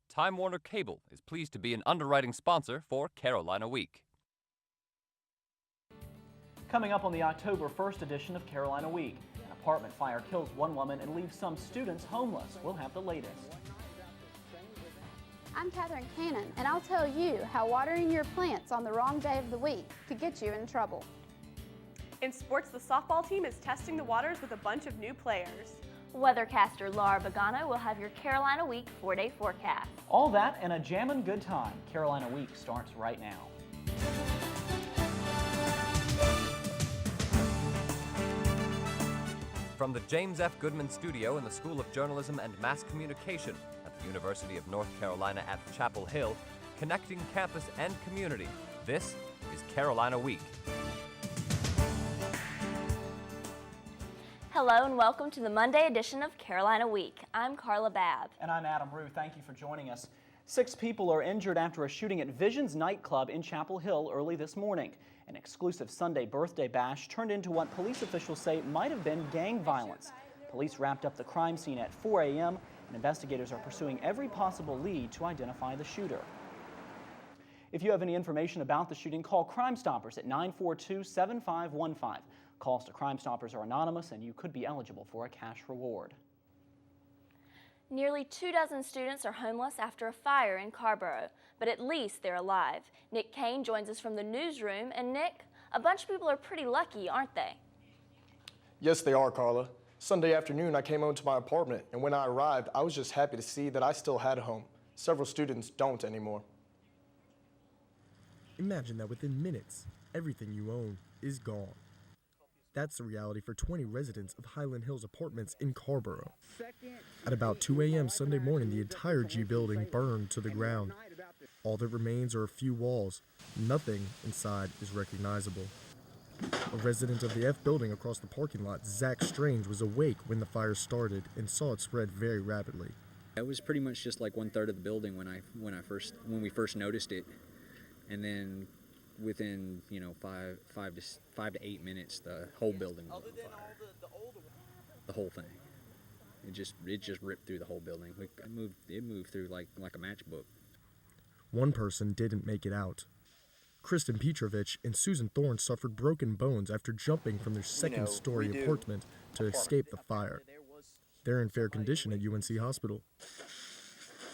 Time Warner Cable is pleased to be an underwriting sponsor for Carolina Week. Coming up on the October 1st edition of Carolina Week, an apartment fire kills one woman and leaves some students homeless. We'll have the latest. I'm Katherine Cannon, and I'll tell you how watering your plants on the wrong day of the week could get you in trouble. In sports, the softball team is testing the waters with a bunch of new players. Weathercaster Laura Bagano will have your Carolina Week 4-day forecast. All that and a jammin' good time. Carolina Week starts right now. From the James F. Goodman Studio in the School of Journalism and Mass Communication at the University of North Carolina at Chapel Hill, connecting campus and community, this is Carolina Week. Hello and welcome to the Monday edition of Carolina Week. I'm Carla Babb. And I'm Adam Rue. Thank you for joining us. 6 people are injured after a shooting at Visions nightclub in Chapel Hill early this morning. An exclusive Sunday birthday bash turned into what police officials say might have been gang violence. Police wrapped up the crime scene at 4 a.m. and investigators are pursuing every possible lead to identify the shooter. If you have any information about the shooting, call Crime Stoppers at 942-7515. Calls to Crime Stoppers are anonymous and you could be eligible for a cash reward. Nearly 24 students are homeless after a fire in Carrboro, but at least they're alive. Nick Kane joins us from the newsroom, and Nick, a bunch of people are pretty lucky, aren't they? Yes, they are, Carla. Sunday afternoon, I came home to my apartment, and when I arrived, I was just happy to see that I still had a home. Several students don't anymore. Imagine that within minutes, everything you own is gone. That's the reality for 20 residents of Highland Hills Apartments in Carrboro. At about 2 a.m. Sunday morning, the entire G building burned to the ground. All that remains are a few walls. Nothing inside is recognizable. A resident of the F building across the parking lot, Zach Strange, was awake when the fire started and saw it spread very rapidly. It was pretty much just like 1/3 of the building when we first noticed it, and then within 5 to 8 minutes, the whole building was on fire. The whole thing. It just ripped through the whole building. It moved through like a matchbook. One person didn't make it out. Kristen Petrovich and Susan Thorne suffered broken bones after jumping from their second-story apartment to escape the fire. They're in fair condition at UNC Hospital.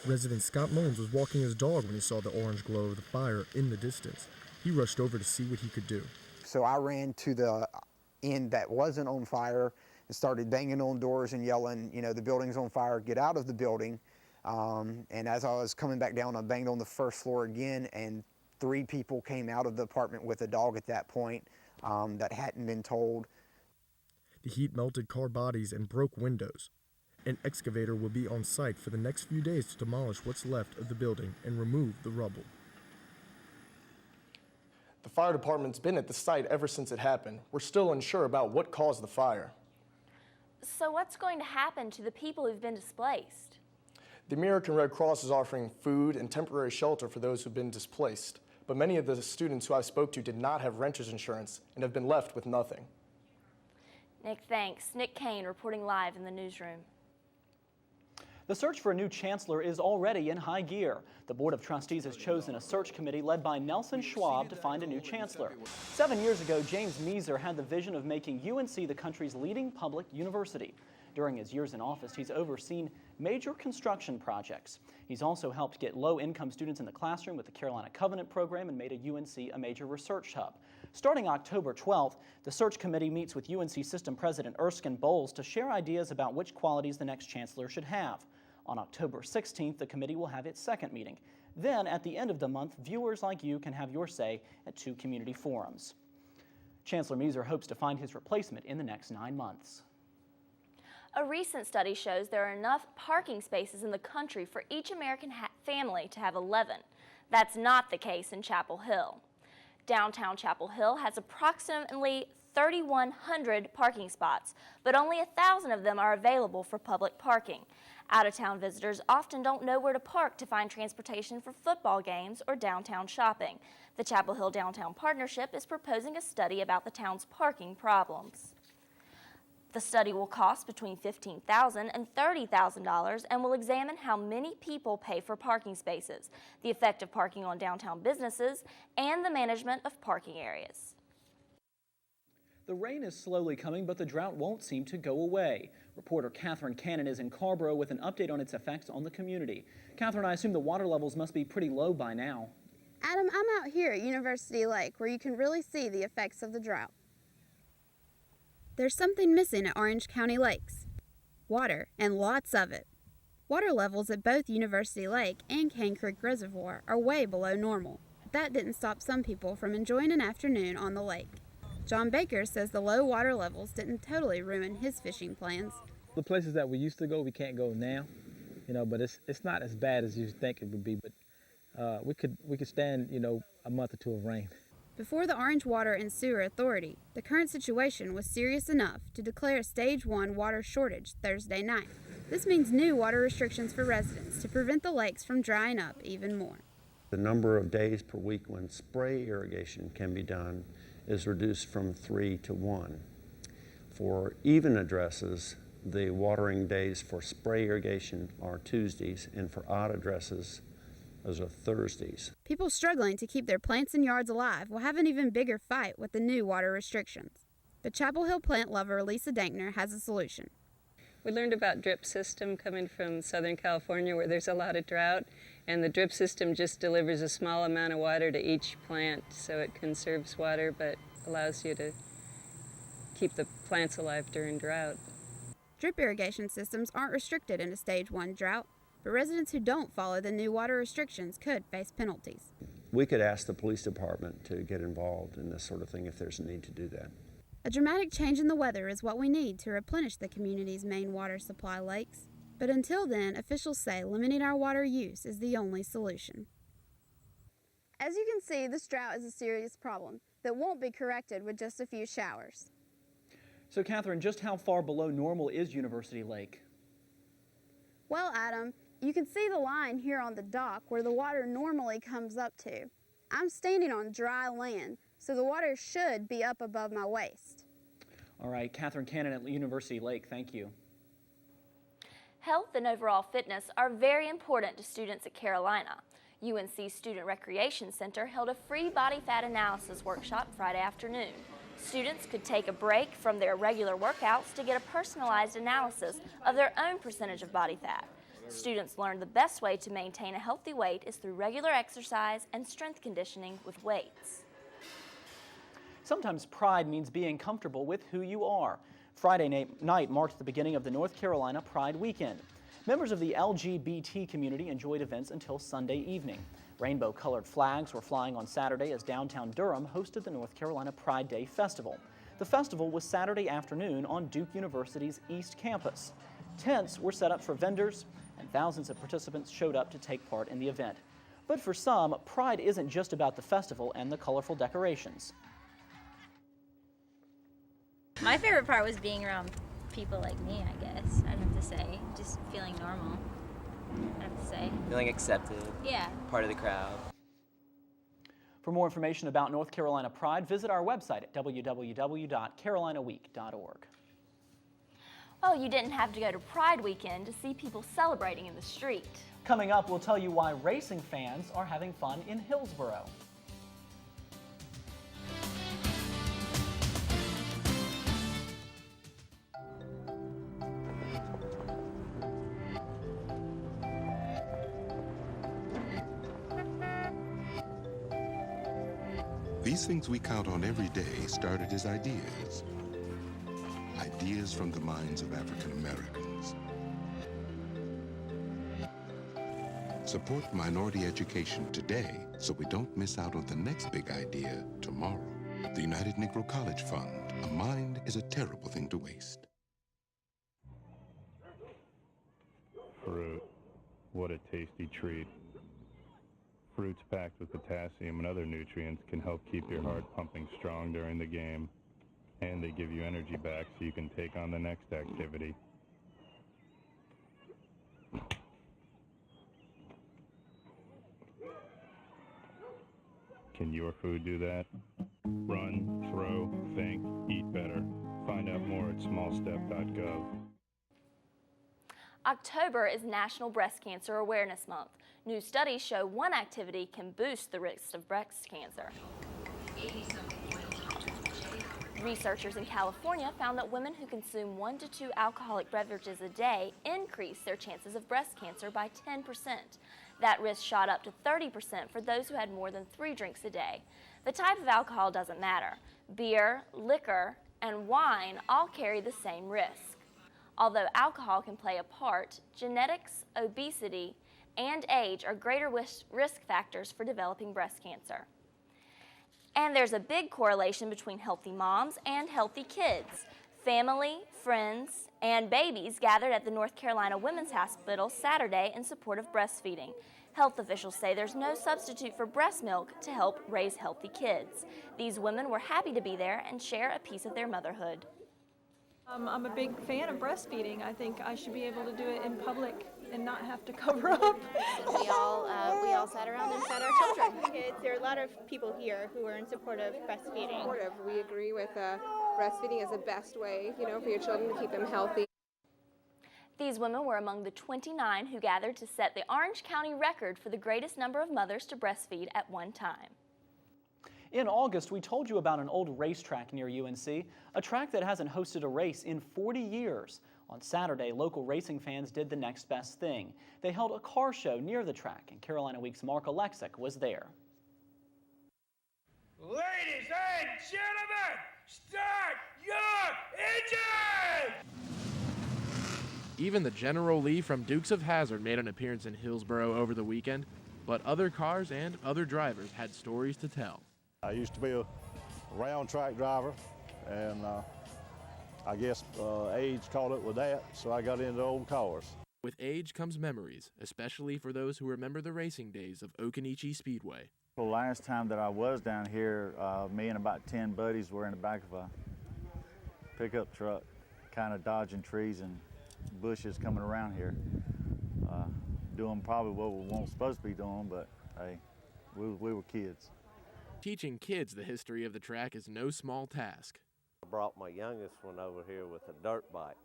Resident Scott Moans was walking his dog when he saw the orange glow of the fire in the distance. He rushed over to see what he could do. So I ran to the end that wasn't on fire and started banging on doors and yelling, the building's on fire, get out of the building. And as I was coming back down, I banged on the first floor again, and 3 people came out of the apartment with a dog at that point that hadn't been told. The heat melted car bodies and broke windows. An excavator will be on site for the next few days to demolish what's left of the building and remove the rubble. The fire department's been at the site ever since it happened. We're still unsure about what caused the fire. So what's going to happen to the people who've been displaced? The American Red Cross is offering food and temporary shelter for those who've been displaced, but many of the students who I spoke to did not have renter's insurance and have been left with nothing. Nick, thanks. Nick Kane reporting live in the newsroom. The search for a new chancellor is already in high gear. The Board of Trustees has chosen a search committee led by Nelson Schwab to find a new chancellor. 7 years ago, James Measer had the vision of making UNC the country's leading public university. During his years in office, he's overseen major construction projects. He's also helped get low-income students in the classroom with the Carolina Covenant program and made a UNC a major research hub. Starting October 12th, the search committee meets with UNC System President Erskine Bowles to share ideas about which qualities the next chancellor should have. On October 16th, the committee will have its second meeting. Then, at the end of the month, viewers like you can have your say at 2 community forums. Chancellor Measer hopes to find his replacement in the next 9 months. A recent study shows there are enough parking spaces in the country for each American family to have 11. That's not the case in Chapel Hill. Downtown Chapel Hill has approximately 3,100 parking spots, but only 1,000 of them are available for public parking. Out-of-town visitors often don't know where to park to find transportation for football games or downtown shopping. The Chapel Hill Downtown Partnership is proposing a study about the town's parking problems. The study will cost between $15,000 and $30,000 and will examine how many people pay for parking spaces, the effect of parking on downtown businesses, and the management of parking areas. The rain is slowly coming, but the drought won't seem to go away. Reporter Catherine Cannon is in Carrboro with an update on its effects on the community. Catherine, I assume the water levels must be pretty low by now. Adam, I'm out here at University Lake where you can really see the effects of the drought. There's something missing at Orange County Lakes. Water, and lots of it. Water levels at both University Lake and Cane Creek Reservoir are way below normal. That didn't stop some people from enjoying an afternoon on the lake. John Baker says the low water levels didn't totally ruin his fishing plans. The places that we used to go, we can't go now, but it's not as bad as you think it would be, but we could stand, a month or two of rain. Before the Orange Water and Sewer Authority, the current situation was serious enough to declare a Stage 1 water shortage Thursday night. This means new water restrictions for residents to prevent the lakes from drying up even more. The number of days per week when spray irrigation can be done is reduced from 3 to 1. For even addresses, the watering days for spray irrigation are Tuesdays, and for odd addresses, those are Thursdays. People struggling to keep their plants and yards alive will have an even bigger fight with the new water restrictions. But Chapel Hill plant lover Lisa Dankner has a solution. We learned about drip system coming from Southern California where there's a lot of drought, and the drip system just delivers a small amount of water to each plant, so it conserves water but allows you to keep the plants alive during drought. Drip irrigation systems aren't restricted in a Stage 1 drought, but residents who don't follow the new water restrictions could face penalties. We could ask the police department to get involved in this sort of thing if there's a need to do that. A dramatic change in the weather is what we need to replenish the community's main water supply lakes. But until then, officials say limiting our water use is the only solution. As you can see, this drought is a serious problem that won't be corrected with just a few showers. So, Catherine, just how far below normal is University Lake? Well, Adam, you can see the line here on the dock where the water normally comes up to. I'm standing on dry land, so the water should be up above my waist. All right, Catherine Cannon at University Lake, thank you. Health and overall fitness are very important to students at Carolina. UNC Student Recreation Center held a free body fat analysis workshop Friday afternoon. Students could take a break from their regular workouts to get a personalized analysis of their own percentage of body fat. Students learned the best way to maintain a healthy weight is through regular exercise and strength conditioning with weights. Sometimes pride means being comfortable with who you are. Friday night marked the beginning of the North Carolina Pride Weekend. Members of the LGBT community enjoyed events until Sunday evening. Rainbow-colored flags were flying on Saturday as downtown Durham hosted the North Carolina Pride Day Festival. The festival was Saturday afternoon on Duke University's East Campus. Tents were set up for vendors, and thousands of participants showed up to take part in the event. But for some, Pride isn't just about the festival and the colorful decorations. My favorite part was being around people like me, I guess, I'd have to say. Just feeling normal, I'd have to say. Feeling accepted. Yeah. Part of the crowd. For more information about North Carolina Pride, visit our website at www.carolinaweek.org. Well, you didn't have to go to Pride Weekend to see people celebrating in the street. Coming up, we'll tell you why racing fans are having fun in Hillsboro. These things we count on every day started as ideas. Ideas from the minds of African Americans. Support minority education today so we don't miss out on the next big idea tomorrow. The United Negro College Fund. A mind is a terrible thing to waste. Fruit. What a tasty treat. Fruits packed with potassium and other nutrients can help keep your heart pumping strong during the game. And they give you energy back so you can take on the next activity. Can your food do that? Run, throw, think, eat better. Find out more at smallstep.gov. October is National Breast Cancer Awareness Month. New studies show one activity can boost the risk of breast cancer. Researchers in California found that women who consume 1 to 2 alcoholic beverages a day increase their chances of breast cancer by 10%. That risk shot up to 30% for those who had more than 3 drinks a day. The type of alcohol doesn't matter. Beer, liquor, and wine all carry the same risk. Although alcohol can play a part, genetics, obesity, and age are greater risk factors for developing breast cancer. And there's a big correlation between healthy moms and healthy kids. Family, friends, and babies gathered at the North Carolina Women's Hospital Saturday in support of breastfeeding. Health officials say there's no substitute for breast milk to help raise healthy kids. These women were happy to be there and share a piece of their motherhood. I'm a big fan of breastfeeding. I think I should be able to do it in public and not have to cover up. We all sat around and fed our children. Kids, there are a lot of people here who are in support of breastfeeding. We agree with breastfeeding as the best way, for your children to keep them healthy. These women were among the 29 who gathered to set the Orange County record for the greatest number of mothers to breastfeed at one time. In August, we told you about an old racetrack near UNC, a track that hasn't hosted a race in 40 years. On Saturday, local racing fans did the next best thing. They held a car show near the track, and Carolina Week's Mark Alexic was there. Ladies and gentlemen, start your engine! Even the General Lee from Dukes of Hazzard made an appearance in Hillsboro over the weekend, but other cars and other drivers had stories to tell. I used to be a round track driver, and I guess age caught up with that, so I got into old cars. With age comes memories, especially for those who remember the racing days of Occoneechee Speedway. The last time that I was down here, me and about 10 buddies were in the back of a pickup truck, kind of dodging trees and bushes coming around here, doing probably what we weren't supposed to be doing, but hey, we were kids. Teaching kids the history of the track is no small task. I brought my youngest one over here with a dirt bike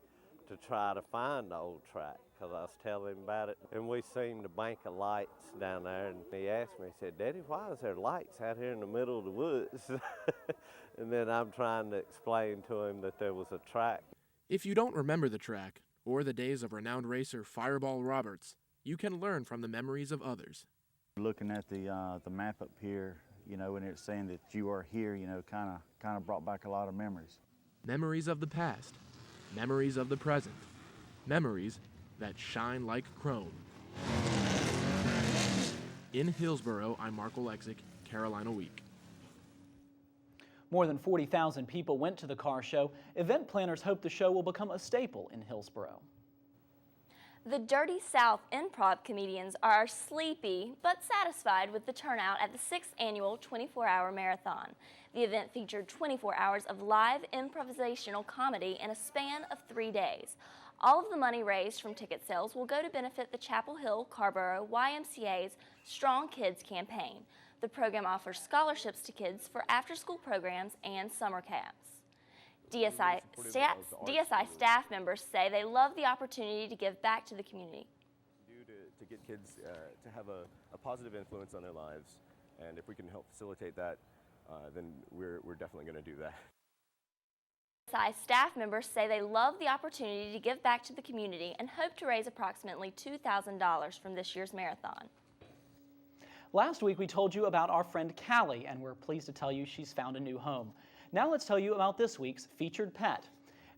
to try to find the old track, because I was telling him about it. And we seen the bank of lights down there, and he asked me, he said, "Daddy, why is there lights out here in the middle of the woods?" And then I'm trying to explain to him that there was a track. If you don't remember the track, or the days of renowned racer Fireball Roberts, you can learn from the memories of others. Looking at the map up here, and it's saying that you are here, kind of brought back a lot of memories. Memories of the past, memories of the present, memories that shine like chrome. In Hillsboro, I'm Mark Alexic, Carolina Week. More than 40,000 people went to the car show. Event planners hope the show will become a staple in Hillsboro. The Dirty South improv comedians are sleepy but satisfied with the turnout at the 6th annual 24-hour marathon. The event featured 24 hours of live improvisational comedy in a span of 3 days. All of the money raised from ticket sales will go to benefit the Chapel Hill Carrboro YMCA's Strong Kids campaign. The program offers scholarships to kids for after-school programs and summer camps. DSI staff members say they love the opportunity to give back to the community. To get kids to have a positive influence on their lives, and if we can help facilitate that, then we're definitely going to do that. DSI staff members say they love the opportunity to give back to the community and hope to raise approximately $2,000 from this year's marathon. Last week we told you about our friend Callie, and we're pleased to tell you she's found a new home. Now let's tell you about this week's featured pet.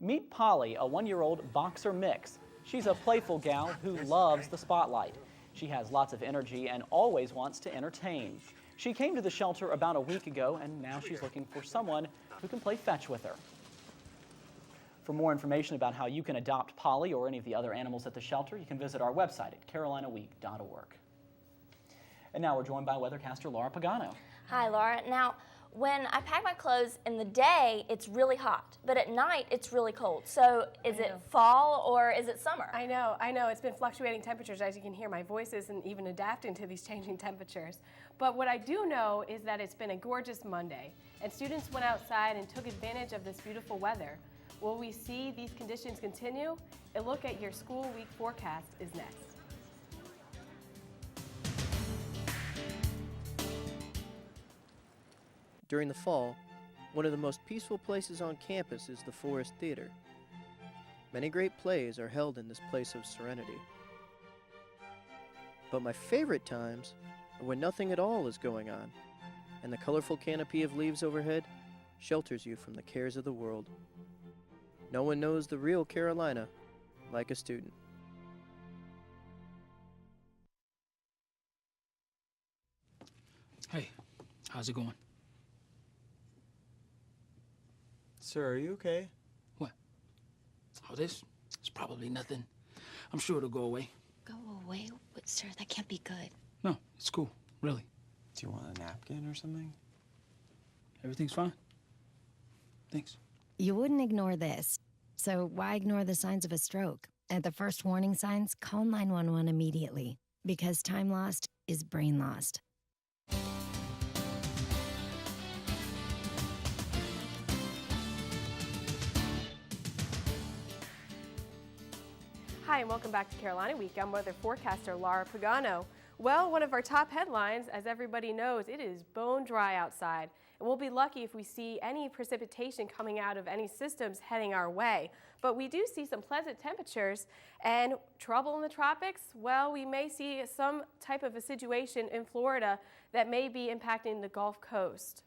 Meet Polly, a 1-year-old boxer mix. She's a playful gal who loves the spotlight. She has lots of energy and always wants to entertain. She came to the shelter about a week ago, and now she's looking for someone who can play fetch with her. For more information about how you can adopt Polly or any of the other animals at the shelter, you can visit our website at carolinaweek.org. And now we're joined by weathercaster Laura Pagano. Hi, Laura. Now, when I pack my clothes in the day, it's really hot, but at night, it's really cold. So is it fall or is it summer? I know. It's been fluctuating temperatures. As you can hear, my voice isn't even adapting to these changing temperatures. But what I do know is that it's been a gorgeous Monday, and students went outside and took advantage of this beautiful weather. Will we see these conditions continue? A look at your school week forecast is next. During the fall, one of the most peaceful places on campus is the Forest Theater. Many great plays are held in this place of serenity. But my favorite times are when nothing at all is going on, and the colorful canopy of leaves overhead shelters you from the cares of the world. No one knows the real Carolina like a student. Hey, how's it going? Sir, are you okay? What? Oh, this? It's probably nothing. I'm sure it'll go away. Go away? But, sir, that can't be good. No, it's cool, really. Do you want a napkin or something? Everything's fine. Thanks. You wouldn't ignore this. So why ignore the signs of a stroke? At the first warning signs, call 911 immediately, because time lost is brain lost. Hi, and welcome back to Carolina Week. I'm weather forecaster Laura Pagano. Well, one of our top headlines, as everybody knows, it is bone dry outside. And we'll be lucky if we see any precipitation coming out of any systems heading our way. But we do see some pleasant temperatures and trouble in the tropics. Well, we may see some type of a situation in Florida that may be impacting the Gulf Coast.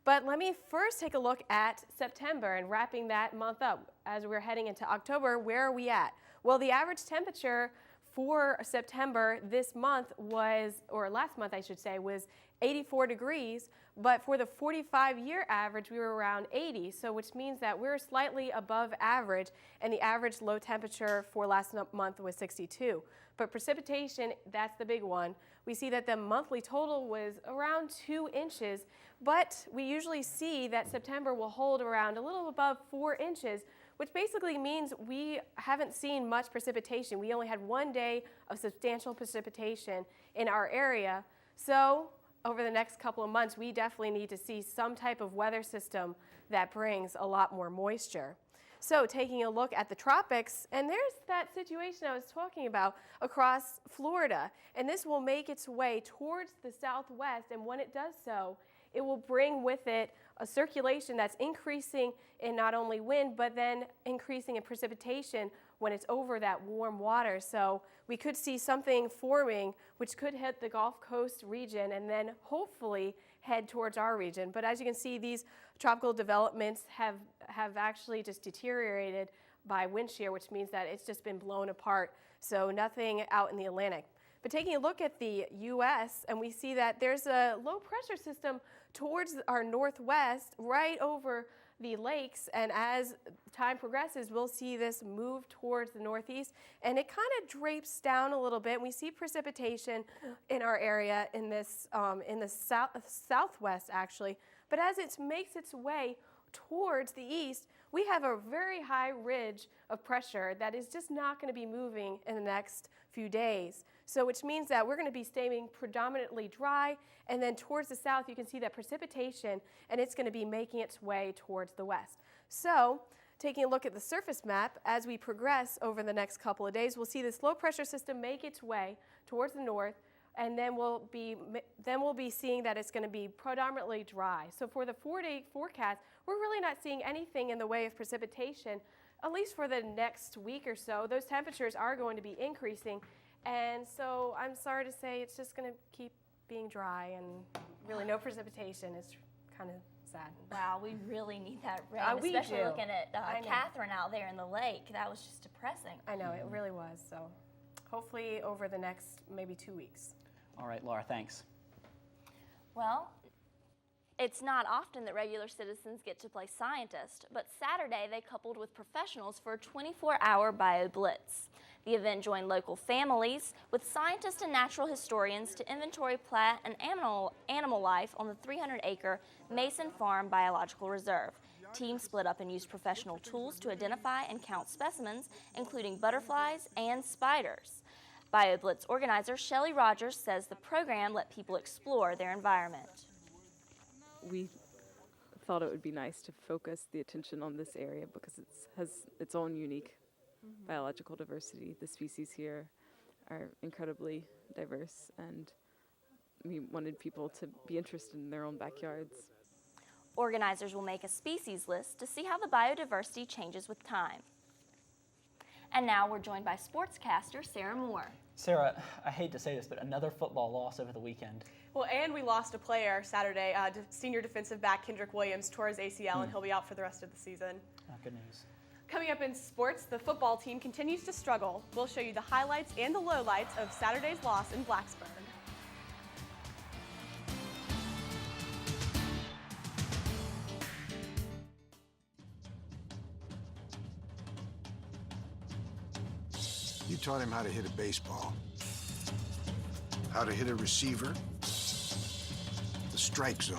But let me first take a look at September and wrapping that month up. As we're heading into October, where are we at? Well, the average temperature for September this month was, or last month I should say, was 84 degrees, but for the 45-year average we were around 80, so which means that we're slightly above average, and the average low temperature for last month was 62. But precipitation, that's the big one. We see that the monthly total was around 2 inches, but we usually see that September will hold around a little above 4 inches, which basically means we haven't seen much precipitation. We only had 1 day of substantial precipitation in our area. So over the next couple of months, we definitely need to see some type of weather system that brings a lot more moisture. So taking a look at the tropics, and there's that situation I was talking about across Florida, and this will make its way towards the southwest, and when it does so, it will bring with it a circulation that's increasing in not only wind, but then increasing in precipitation when it's over that warm water. So we could see something forming which could hit the Gulf Coast region and then hopefully head towards our region. But as you can see, these tropical developments have actually just deteriorated by wind shear, which means that it's just been blown apart. So nothing out in the Atlantic. But taking a look at the U.S., and we see that there's a low pressure system towards our northwest, right over the lakes, and as time progresses, we'll see this move towards the northeast, and it kind of drapes down a little bit. We see precipitation in our area in this in the southwest, actually, but as it makes its way towards the east, we have a very high ridge of pressure that is just not going to be moving in the next few days. So which means that we're going to be staying predominantly dry, and then towards the south you can see that precipitation, and it's going to be making its way towards the west. So taking a look at the surface map, as we progress over the next couple of days, we'll see this low pressure system make its way towards the north, and then we'll be seeing that it's going to be predominantly dry. So for the 4-day forecast, we're really not seeing anything in the way of precipitation, at least for the next week or so. Those temperatures are going to be increasing, and so I'm sorry to say it's just going to keep being dry and really no precipitation. It's kind of sad. Wow, we really need that rain, We especially do. looking at I know. Catherine out there in the lake. That was just depressing. I know, it really was. So hopefully over the next maybe 2 weeks. All right, Laura, thanks. Well, it's not often that regular citizens get to play scientist, but Saturday they coupled with professionals for a 24-hour bio blitz. The event joined local families with scientists and natural historians to inventory plant and animal life on the 300-acre Mason Farm Biological Reserve. Teams split up and used professional tools to identify and count specimens, including butterflies and spiders. BioBlitz organizer Shelley Rogers says the program let people explore their environment. We thought it would be nice to focus the attention on this area because it has its own unique biological diversity. The species here are incredibly diverse, and we wanted people to be interested in their own backyards. Organizers will make a species list to see how the biodiversity changes with time. And now we're joined by sportscaster Sarah Moore. Sarah, I hate to say this, but another football loss over the weekend. Well, and we lost a player Saturday. Senior defensive back Kendrick Williams tore his ACL, and he'll be out for the rest of the season. Good news. Coming up in sports, the football team continues to struggle. We'll show you the highlights and the lowlights of Saturday's loss in Blacksburg. You taught him how to hit a baseball, how to hit a receiver, the strike zone,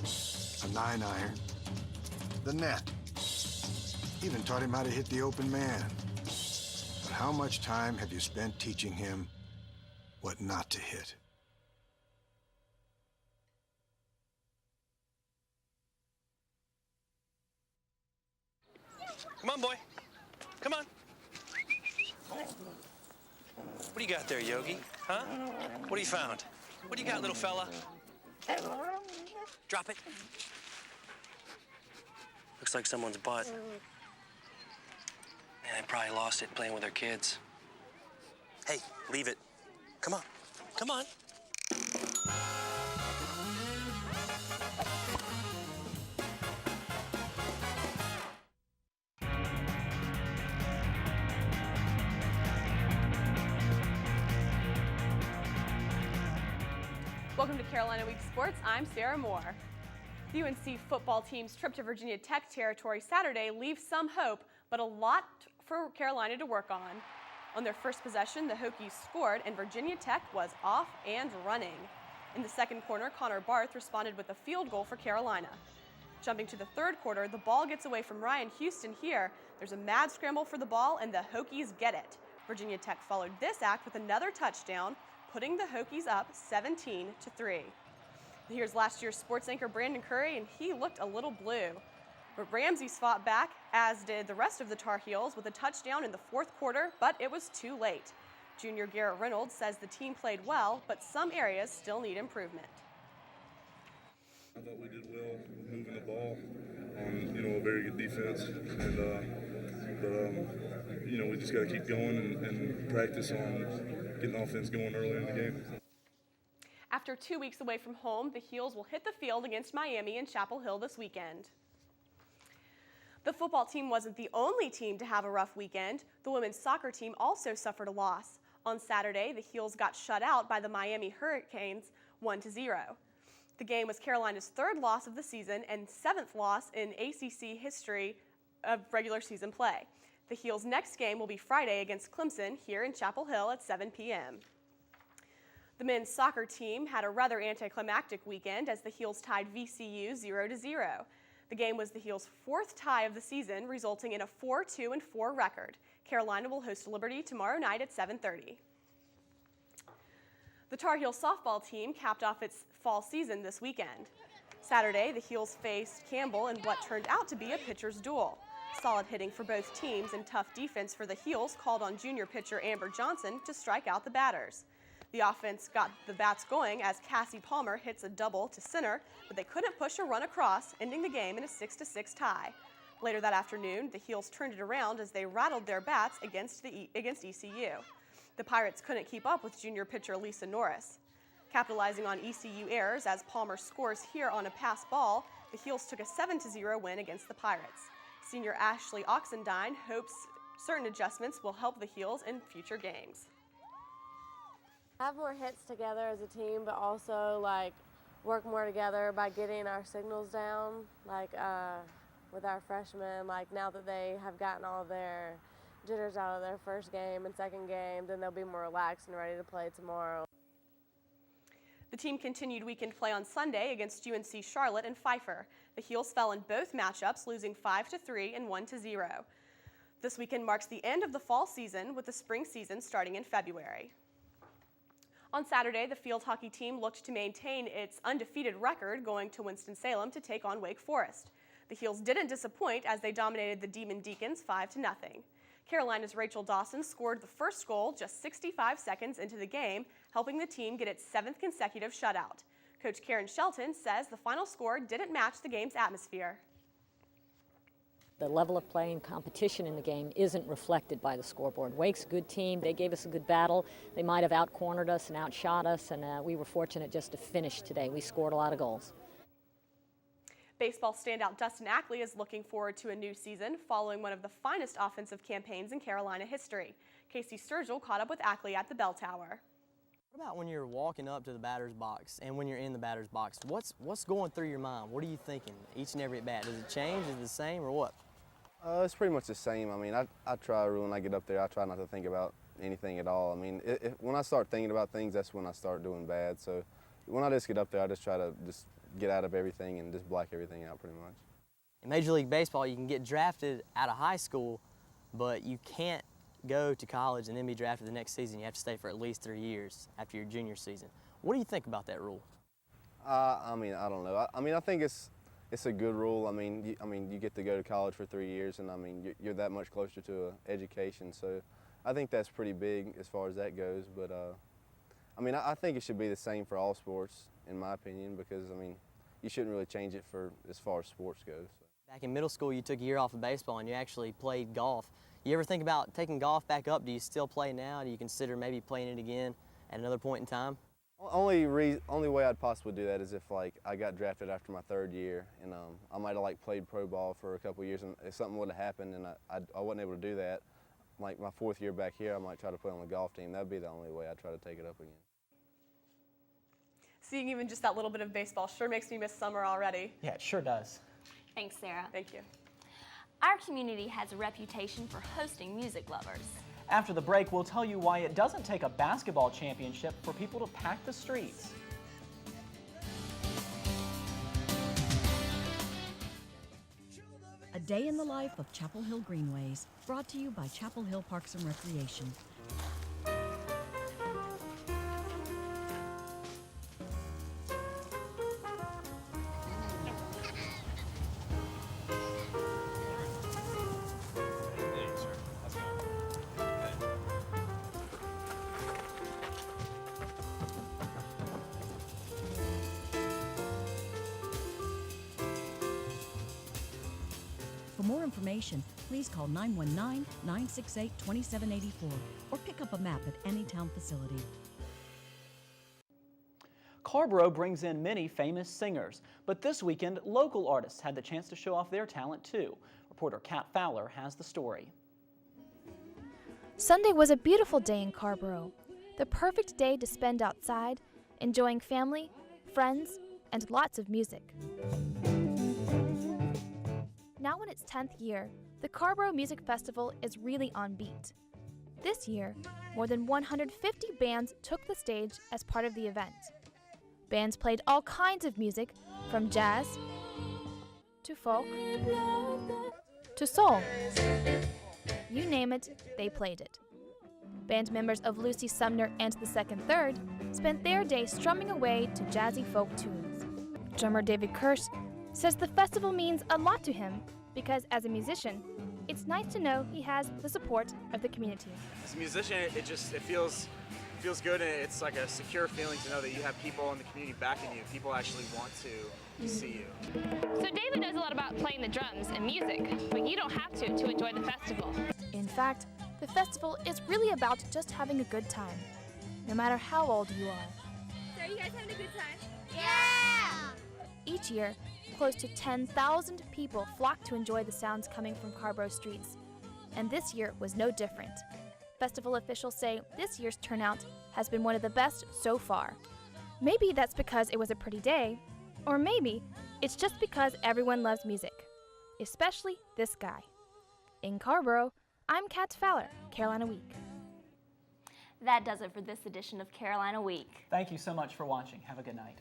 a 9-iron, the net. Even taught him how to hit the open man. But how much time have you spent teaching him what not to hit? Come on, boy. Come on. What do you got there, Yogi? Huh? What have you found? What do you got, little fella? Drop it. Looks like someone's butt. Man, they probably lost it playing with their kids. Hey, leave it. Come on. Come on. Welcome to Carolina Week Sports. I'm Sarah Moore. The UNC football team's trip to Virginia Tech territory Saturday leaves some hope, but a lot for Carolina to work on. On their first possession, the Hokies scored, and Virginia Tech was off and running. In the second quarter, Connor Barth responded with a field goal for Carolina. Jumping to the third quarter, the ball gets away from Ryan Houston here. There's a mad scramble for the ball, and the Hokies get it. Virginia Tech followed this act with another touchdown, putting the Hokies up 17-3. Here's last year's sports anchor Brandon Curry, and he looked a little blue. But Ramses fought back, as did the rest of the Tar Heels, with a touchdown in the fourth quarter, but it was too late. Junior Garrett Reynolds says the team played well, but some areas still need improvement. I thought we did well moving the ball on, a very good defense, and we just got to keep going and practice on getting offense going early in the game. After 2 weeks away from home, the Heels will hit the field against Miami in Chapel Hill this weekend. The football team wasn't the only team to have a rough weekend. The women's soccer team also suffered a loss. On Saturday, the Heels got shut out by the Miami Hurricanes 1-0. The game was Carolina's third loss of the season and seventh loss in ACC history of regular season play. The Heels' next game will be Friday against Clemson here in Chapel Hill at 7 p.m. The men's soccer team had a rather anticlimactic weekend as the Heels tied VCU 0-0. The game was the Heels' fourth tie of the season, resulting in a 4-2-4 record. Carolina will host Liberty tomorrow night at 7:30. The Tar Heel softball team capped off its fall season this weekend. Saturday, the Heels faced Campbell in what turned out to be a pitcher's duel. Solid hitting for both teams and tough defense for the Heels called on junior pitcher Amber Johnson to strike out the batters. The offense got the bats going as Cassie Palmer hits a double to center, but they couldn't push a run across, ending the game in a 6-6 tie. Later that afternoon, the Heels turned it around as they rattled their bats against ECU. The Pirates couldn't keep up with junior pitcher Lisa Norris. Capitalizing on ECU errors as Palmer scores here on a pass ball, the Heels took a 7-0 win against the Pirates. Senior Ashley Oxendine hopes certain adjustments will help the Heels in future games. Have more hits together as a team, but also work more together by getting our signals down, with our freshmen. Now that they have gotten all of their jitters out of their first game and second game, then they'll be more relaxed and ready to play tomorrow. The team continued weekend play on Sunday against UNC Charlotte and Pfeiffer. The Heels fell in both matchups, losing 5-3 and 1-0. This weekend marks the end of the fall season, with the spring season starting in February. On Saturday, the field hockey team looked to maintain its undefeated record, going to Winston-Salem to take on Wake Forest. The Heels didn't disappoint as they dominated the Demon Deacons 5-0. Carolina's Rachel Dawson scored the first goal just 65 seconds into the game, helping the team get its 7th consecutive shutout. Coach Karen Shelton says the final score didn't match the game's atmosphere. The level of play and competition in the game isn't reflected by the scoreboard. Wake's a good team. They gave us a good battle. They might have out-cornered us and outshot us, and we were fortunate just to finish today. We scored a lot of goals. Baseball standout Dustin Ackley is looking forward to a new season following one of the finest offensive campaigns in Carolina history. Casey Sturgill caught up with Ackley at the Bell Tower. What about when you're walking up to the batter's box and when you're in the batter's box? What's going through your mind? What are you thinking each and every at bat? Does it change? Is it the same or what? It's pretty much the same. I mean, I try when I get up there, I try not to think about anything at all. I mean, when I start thinking about things, that's when I start doing bad. So when I just get up there, I just try to just get out of everything and just black everything out pretty much. In Major League Baseball, you can get drafted out of high school, but you can't go to college and then be drafted the next season. You have to stay for at least 3 years after your junior season. What do you think about that rule? I mean, I don't know. I mean, I think it's a good rule. I mean, you get to go to college for 3 years, and I mean, you're that much closer to education. So I think that's pretty big as far as that goes. But I mean, I think it should be the same for all sports, in my opinion, because I mean, you shouldn't really change it for as far as sports goes. So. Back in middle school, you took a year off of baseball and you actually played golf. You ever think about taking golf back up? Do you still play now? Do you consider maybe playing it again at another point in time? Only way I'd possibly do that is if like I got drafted after my 3rd year, and I might have like played pro ball for a couple of years, and if something would have happened and I wasn't able to do that, like my 4th year back here, I might try to play on the golf team. That'd be the only way I'd try to take it up again. Seeing even just that little bit of baseball sure makes me miss summer already. Yeah, it sure does. Thanks, Sarah. Thank you. Our community has a reputation for hosting music lovers. After the break, we'll tell you why it doesn't take a basketball championship for people to pack the streets. A day in the life of Chapel Hill Greenways, brought to you by Chapel Hill Parks and Recreation. For more information, please call 919-968-2784 or pick up a map at any town facility. Carrboro brings in many famous singers, but this weekend, local artists had the chance to show off their talent too. Reporter Kat Fowler has the story. Sunday was a beautiful day in Carrboro, the perfect day to spend outside, enjoying family, friends, and lots of music. Now in its 10th year, the Carrboro Music Festival is really on beat. This year, more than 150 bands took the stage as part of the event. Bands played all kinds of music, from jazz to folk to soul. You name it, they played it. Band members of Lucy Sumner and the Second Third spent their day strumming away to jazzy folk tunes. Drummer David Kirsch says the festival means a lot to him because as a musician, it's nice to know he has the support of the community. As a musician, it feels good, and it's like a secure feeling to know that you have people in the community backing you. People actually want to see you. So David knows a lot about playing the drums and music, but you don't have to enjoy the festival. In fact, the festival is really about just having a good time, no matter how old you are. So are you guys having a good time? Yeah! Each year, close to 10,000 people flock to enjoy the sounds coming from Carrboro streets, and this year was no different. Festival officials say this year's turnout has been one of the best so far. Maybe that's because it was a pretty day, or maybe it's just because everyone loves music, especially this guy. In Carrboro, I'm Kat Fowler, Carolina Week. That does it for this edition of Carolina Week. Thank you so much for watching. Have a good night.